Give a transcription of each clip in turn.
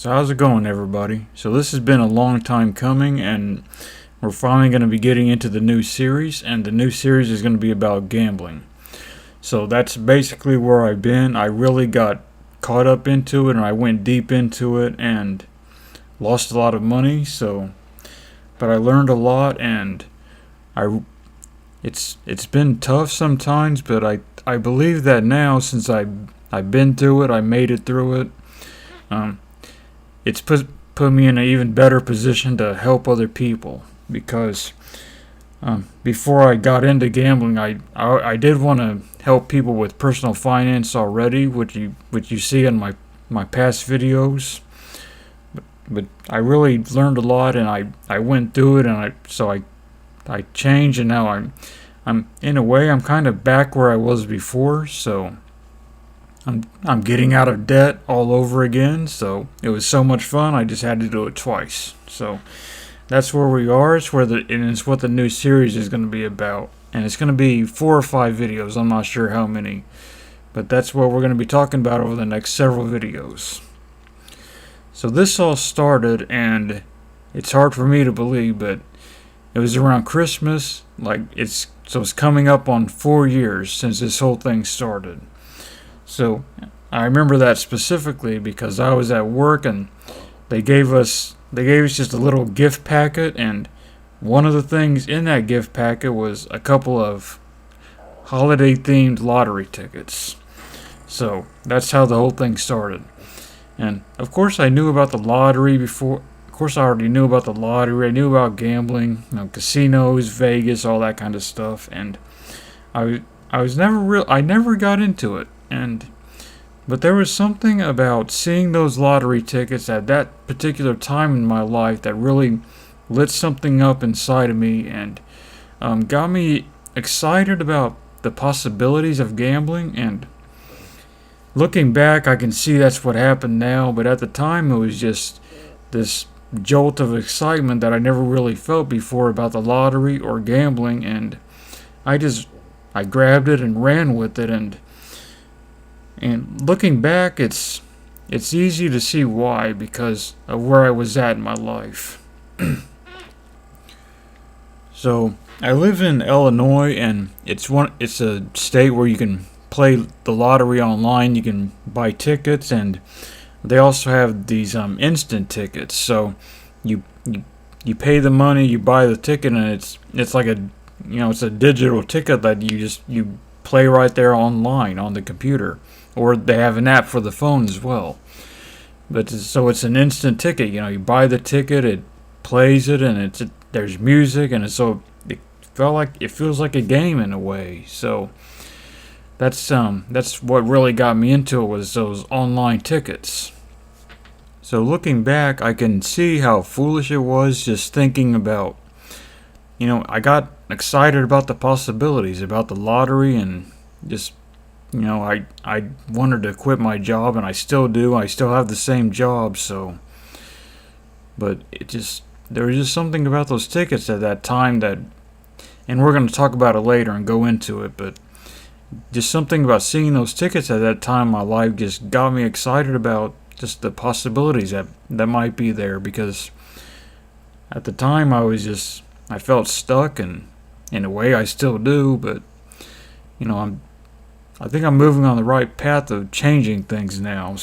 So how's it going, everybody? So this has been a long time coming, and we're finally going to be getting into the new series, and the new series is going to be about gambling. So that's basically where I've been. I really got caught up into it, and I went deep into it, and lost a lot of money. But I learned a lot, and it's been tough sometimes, but I believe that now, since I've been through it, I made it through it. Um, it's put me in an even better position to help other people, because before I got into gambling, I did want to help people with personal finance already, which you see in my past videos. But I really learned a lot, and I went through it, and I changed, and now I'm in a way I'm kind of back where I was before. So I'm getting out of debt all over again. So it was so much fun, I just had to do it twice. So that's where we are. It's what the new series is going to be about, and it's going to be 4 or 5 videos. I'm not sure how many, but that's what we're going to be talking about over the next several videos. So this all started, and it's hard for me to believe, but it was around Christmas. It's coming up on 4 years since this whole thing started. So I remember that specifically because I was at work, and they gave us just a little gift packet, and one of the things in that gift packet was a couple of holiday themed lottery tickets. So that's how the whole thing started. And of course I knew about the lottery before. Of course I already knew about the lottery. I knew about gambling, casinos, Vegas, all that kind of stuff. And I never got into it. But there was something about seeing those lottery tickets at that particular time in my life that really lit something up inside of me, and got me excited about the possibilities of gambling. And looking back, I can see that's what happened now, but at the time it was just this jolt of excitement that I never really felt before about the lottery or gambling, and I grabbed it and ran with it. And looking back, it's easy to see why, because of where I was at in my life. So I live in Illinois, and it's a state where you can play the lottery online. You can buy tickets, and they also have these instant tickets. So you pay the money, you buy the ticket, and it's like it's a digital ticket that you play right there online on the computer, or they have an app for the phone as well. So it's an instant ticket. You buy the ticket, it plays it, and there's music, and it feels like a game in a way. So that's what really got me into it, was those online tickets. So looking back, I can see how foolish it was, just thinking about, I got excited about the possibilities, about the lottery, and just, I wanted to quit my job, and I still do. I still have the same job, but there was just something about those tickets at that time and we're going to talk about it later and go into it, but just something about seeing those tickets at that time in my life just got me excited about just the possibilities that might be there, because at the time I felt stuck, and in a way I still do, but I think I'm moving on the right path of changing things now.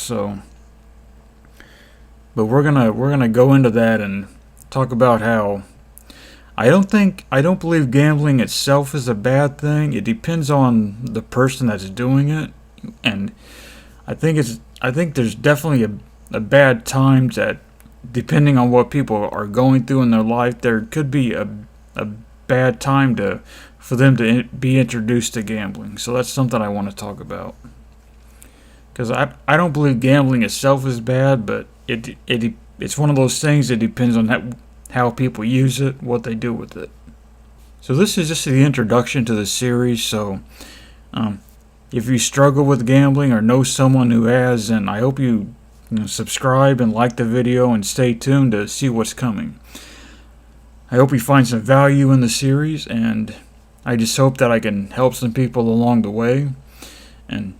But we're gonna go into that and talk about how I don't believe gambling itself is a bad thing. It depends on the person that's doing it, and I think there's definitely a bad time that, depending on what people are going through in their life, there could be a bad time for them to be introduced to gambling. So that's something I want to talk about, because I don't believe gambling itself is bad, but it's one of those things that depends on how people use it, what they do with it. So this is just the introduction to the series. So if you struggle with gambling or know someone who has, then I hope you subscribe and like the video and stay tuned to see what's coming. I hope you find some value in the series, and I just hope that I can help some people along the way. And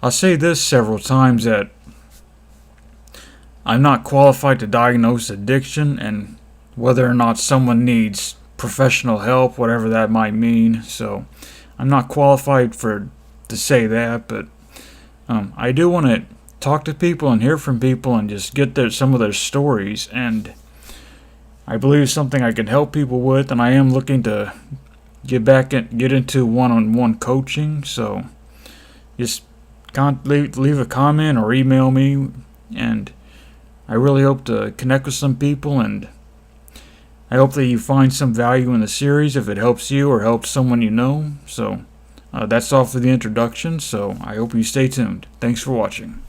I'll say this several times, that I'm not qualified to diagnose addiction and whether or not someone needs professional help, whatever that might mean. So I'm not qualified to say that, but I do want to talk to people and hear from people and just get some of their stories. And I believe it's something I can help people with, and I am looking to get into one-on-one coaching. So just leave a comment or email me, and I really hope to connect with some people, and I hope that you find some value in the series if it helps you or helps someone you know. So that's all for the introduction, so I hope you stay tuned. Thanks for watching.